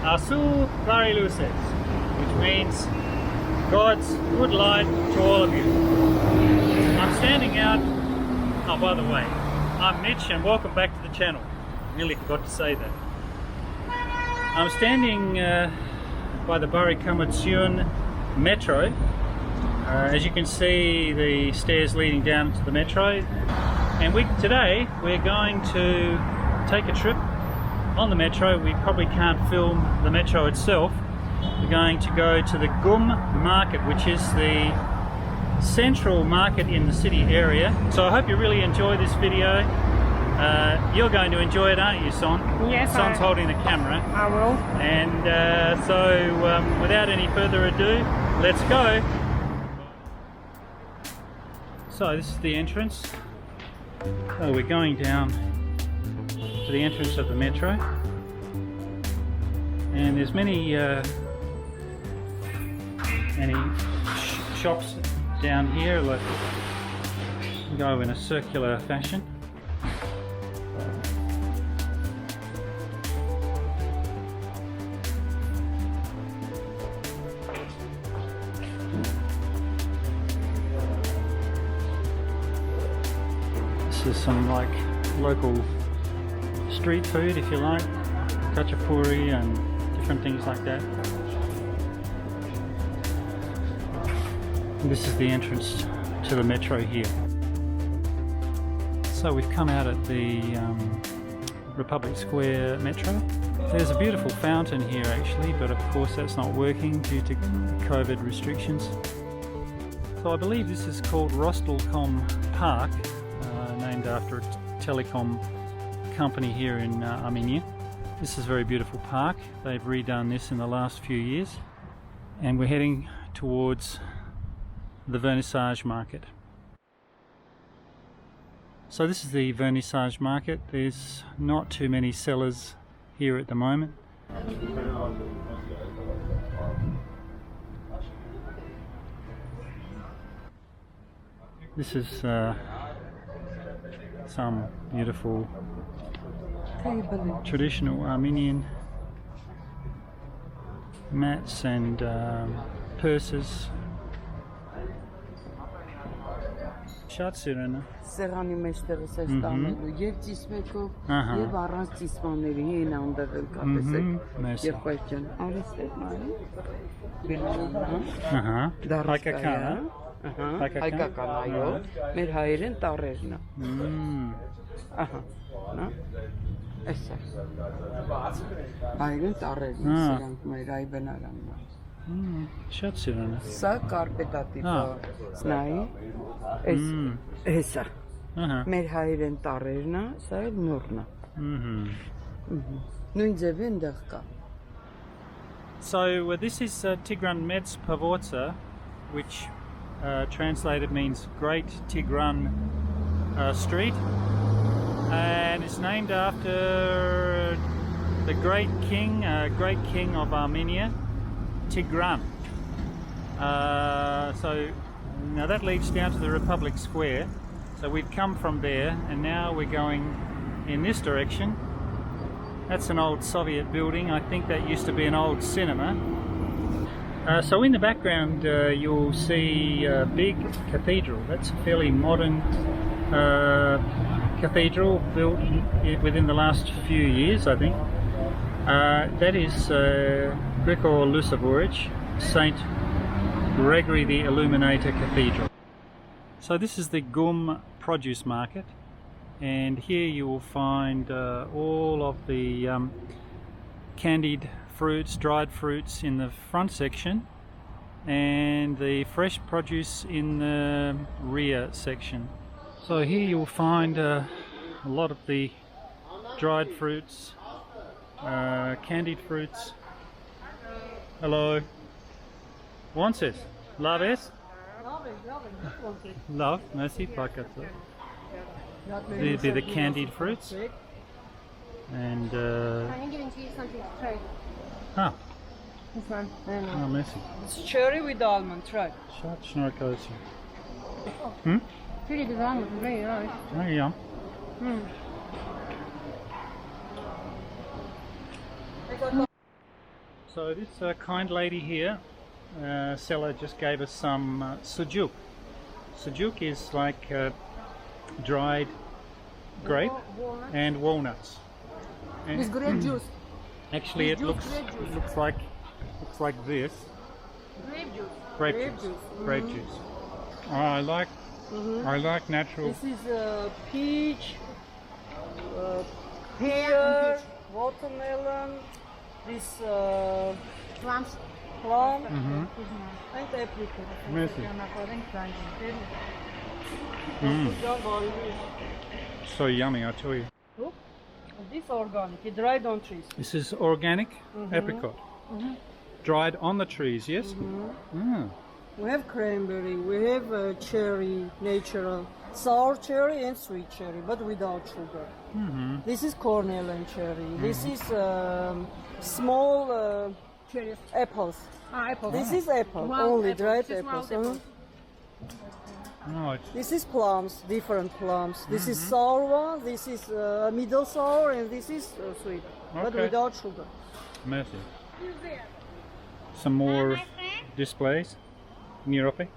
Asu Clariluces, which means God's good light to all of you. I'm standing out, oh by the way, I'm Mitch and welcome back to the channel. Nearly forgot to say that. I'm standing by the Barikamatsun metro. As you can see, the stairs leading down to the metro, and today we're going to take a trip on the metro. We probably can't film the metro itself. We're going to go to the Gum market, which is the central market in the city area. So I hope you really enjoy this video. You're going to enjoy it, aren't you, Son? Yes, Son's holding the camera. I will. And so without any further ado, let's go. So this is the entrance. Oh, we're going down to the entrance of the metro, and there's many shops down here. Like, go in a circular fashion. This is some like local street food, if you like, khachapuri and different things like that. And this is the entrance to the metro here. So we've come out at the Republic Square metro. There's a beautiful fountain here actually, but of course that's not working due to COVID restrictions. So I believe this is called Rostelecom Park, named after a telecom company here in Armenia. This is a very beautiful park. They've redone this in the last few years, and we're heading towards the Vernissage market. So this is the Vernissage market. There's not too many sellers here at the moment. This is some beautiful traditional Armenian mats and purses. Շատ սիրուն է։ Սեղանի մեջտեղս է ստանելու եւ ծիսմեկով եւ առանց ծիսմանների հին անդեղել կա, տեսեք։ Եվ question արիստեր նայ։ Ահա։ Հայկական է։ Հայկական այո։ Մեր հայերեն տառերն է։ Ահա։ Նա։ Էսա։ Հայերեն տառերն են, սրանք մեր այ բնարանն է։ Շատ սիրուն է։ Սա կարպետատիպը, նայ։ Էսա։ Մեր հայերեն տառերն է, սա էլ նորն է։ Նույն ձևի այնտեղ կա։ So this is Tigran Meds Pavortsa, which translated means Great Tigran Street, and it's named after the great king of Armenia, Tigran. So now that leads down to the Republic Square. So we've come from there and now we're going in this direction. That's an old Soviet building. I think that used to be an old cinema. So in the background you'll see a big cathedral. That's a fairly modern cathedral built within the last few years, I think. That is Gregory Saint Gregory the Illuminator Cathedral. So this is the Gum produce market, and here you will find all of the candied fruits, dried fruits in the front section, and the fresh produce in the rear section. So here you'll find a lot of the dried fruits, candied fruits. Hello. Wanses? Love is? Love, merci, pakatı. These are the candied fruits. And I'm giving you something to try. Ah. This one. Oh, merci. It's cherry with almond, try. Շատ շնորհակալություն. Pretty good almond, very nice. Very yum. So this kind lady here, seller, just gave us some sucuk. Sucuk is like dried grape and walnuts. And With grape juice. actually, it juice, looks grape juice. looks like this. Grape juice. Grape Grape juice. juice. Grape juice. Oh, I like natural. This is peach, pear, watermelon, this Plums. plum, Mhm. and apricot. Merci. So yummy, I tell you. Look, this organic, dried on trees. This is organic apricot. Dried on the trees, yes? Mm. We have cranberry, we have cherry, natural, sour cherry and sweet cherry, but without sugar. This is cornel and cherry. This is small Cherries. apples. Apple. This is apple, Wild only apple. dried This is wild apples. apple. No, it's This is plums, different plums. This is sour one, this is middle sour, and this is sweet, but Okay. without sugar. messy. Some more displays. in Europe.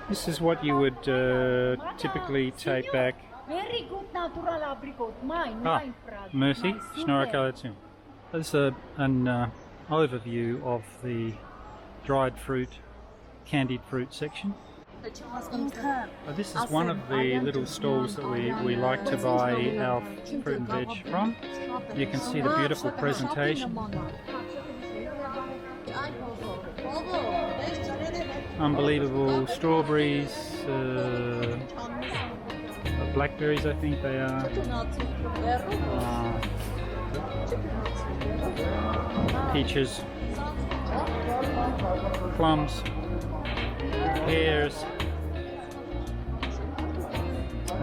This is what you would typically take back. Very good natural apricot. Mine, brother. Mercy, Mine, Snorakalatsim. This is an overview of the dried fruit, candied fruit section. This is one of the little stalls that we like to buy our fruit and veg from. You can see the beautiful presentation. Unbelievable strawberries, blackberries I think they are. Peaches, plums, pears,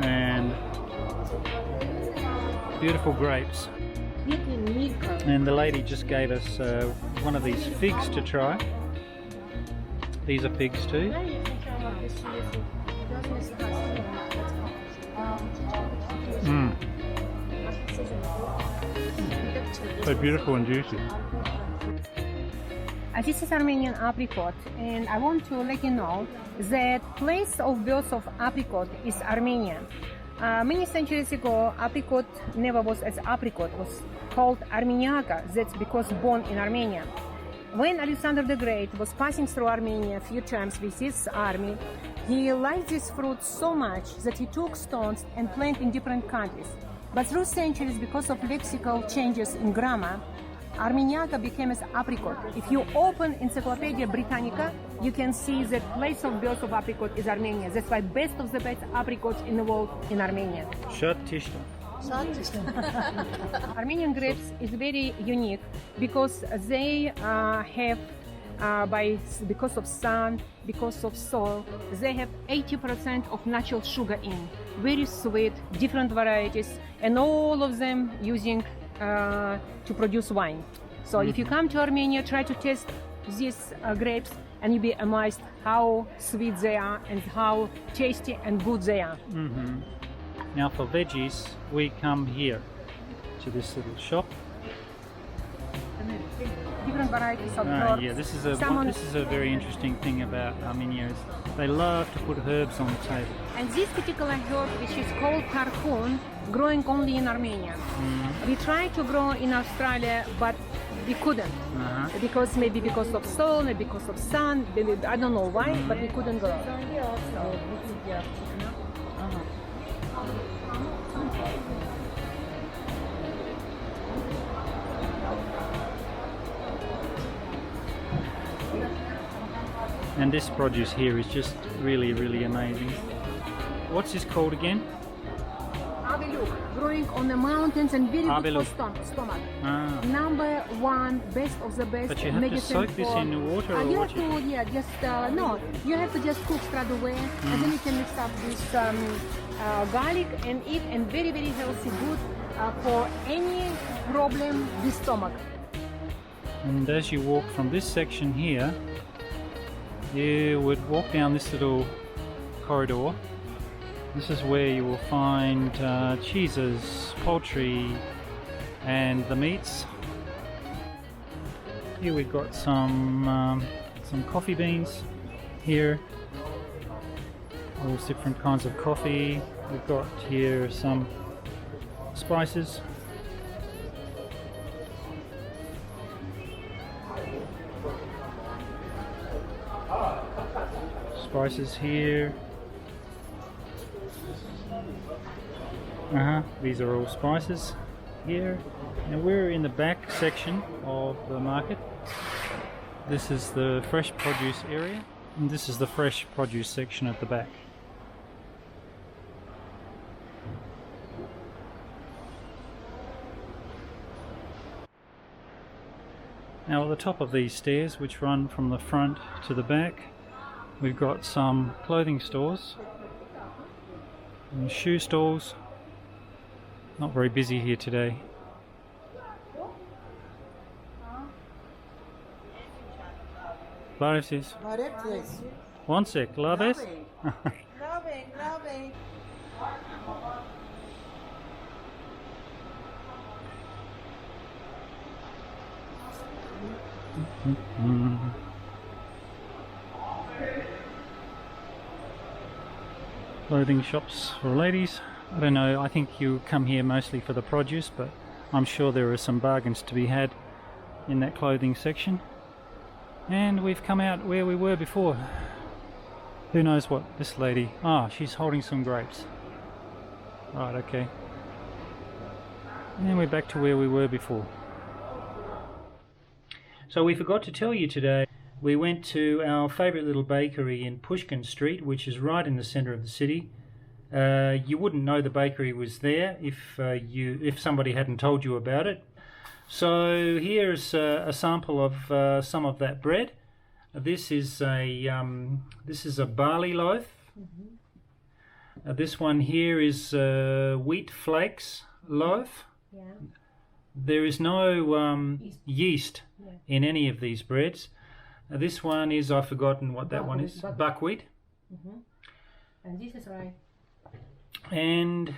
and beautiful grapes. And the lady just gave us one of these figs to try. These are figs too. So beautiful and juicy. This is Armenian apricot, and I want to let you know that place of birth of apricot is Armenia. Many centuries ago, apricot never was as apricot, was called Armeniaca. That's because born in Armenia. When Alexander the Great was passing through Armenia a few times with his army, he liked this fruit so much that he took stones and planted in different countries. But through centuries, because of lexical changes in grammar, Armeniaca became as apricot. If you open Encyclopedia Britannica, you can see that place of birth of apricot is Armenia. That's why best of the best apricots in the world in Armenia. Shatishta. Armenian grapes is very unique because they have, because of sun, because of soil, they have 80% of natural sugar in. Very sweet, different varieties, and all of them using to produce wine. So if you come to Armenia, try to taste these grapes and you'll be amazed how sweet they are and how tasty and good they are. Now for veggies, we come here to this little shop. Different varieties of herbs. Yeah, this is a very interesting thing about Armenia. Is they love to put herbs on the table. And this particular herb, which is called tarhun, growing only in Armenia. We tried to grow in Australia, but we couldn't. Because maybe because of soil, maybe because of sun, I don't know why, but we couldn't grow. And this produce here is just really, really amazing. What's this called again? Abeluk, growing on the mountains and very good for stomach. Number one, best of the best. But you have to soak this in water or you what? have to, yeah, just, no, you have to just cook straight away and then you can mix up this garlic and eat, and very, very healthy, good for any problem with stomach. And as you walk from this section here, you would walk down this little corridor, This is where you will find cheeses, poultry, and the meats. Here we've got some coffee beans here. All different kinds of coffee. We've got here some spices. Spices here. These are all spices here. Now we're in the back section of the market. This is the fresh produce area, and this is the fresh produce section at the back. Now at the top of these stairs, which run from the front to the back, we've got some clothing stores and shoe stalls. Not very busy here today. Laves. One sec, Laves. Loving. Clothing shops for ladies. I don't know, I think you come here mostly for the produce, but I'm sure there are some bargains to be had in that clothing section. And we've come out where we were before. Who knows what this lady... she's holding some grapes. Right, okay. And we're back to where we were before. So we forgot to tell you today, we went to our favourite little bakery in Pushkin Street, which is right in the centre of the city. You wouldn't know the bakery was there if somebody hadn't told you about it. So here's a sample of some of that bread. This is a barley loaf. This one here is wheat flakes loaf. Yeah. There is no yeast in any of these breads. This one is, I've forgotten what that one is. Buckwheat. And this is rye. And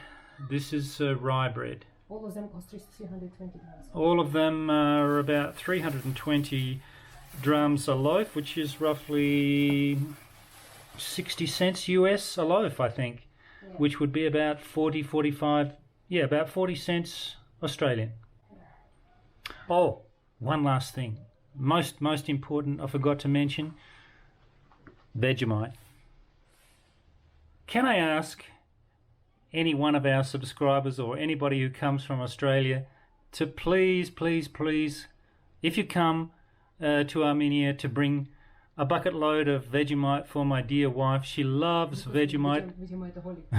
this is rye bread. All of them cost 320 grams. All of them are about 320 drams a loaf, which is roughly 60 cents US a loaf, I think, which would be about 45, about 40 cents Australian. Oh, one last thing. Most important, I forgot to mention, Vegemite. Can I ask any one of our subscribers or anybody who comes from Australia to please, if you come to Armenia, to bring a bucket load of Vegemite for my dear wife. She loves Vegemite.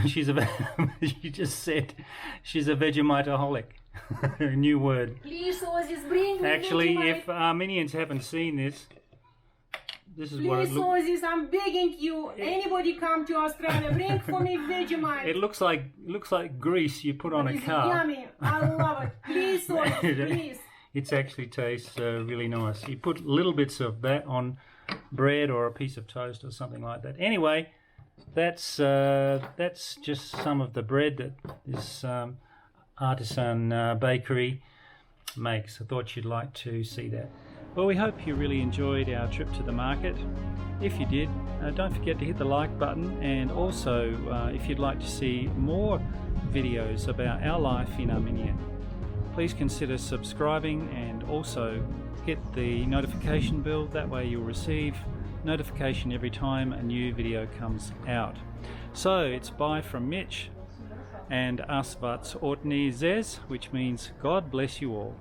She just said she's a Vegemiteaholic. New word. Please, Ozis, bring me Actually, Vegemite. if Armenians haven't seen this, this is Please, what it looks. Ozis, I'm begging you. Anybody come to Australia, bring for me Vegemite. It looks like grease you put on a It's car. yummy. I love it. Please, Ozis, please. It actually tastes really nice. You put little bits of that on bread or a piece of toast or something like that. Anyway, that's just some of the bread that this Artisan bakery makes. I thought you'd like to see that. Well, we hope you really enjoyed our trip to the market. If you did, don't forget to hit the like button, and also if you'd like to see more videos about our life in Armenia, please consider subscribing and also hit the notification bell. That way you'll receive notification every time a new video comes out. So it's bye from Mitch and Asvats Ortni Zez, which means God bless you all.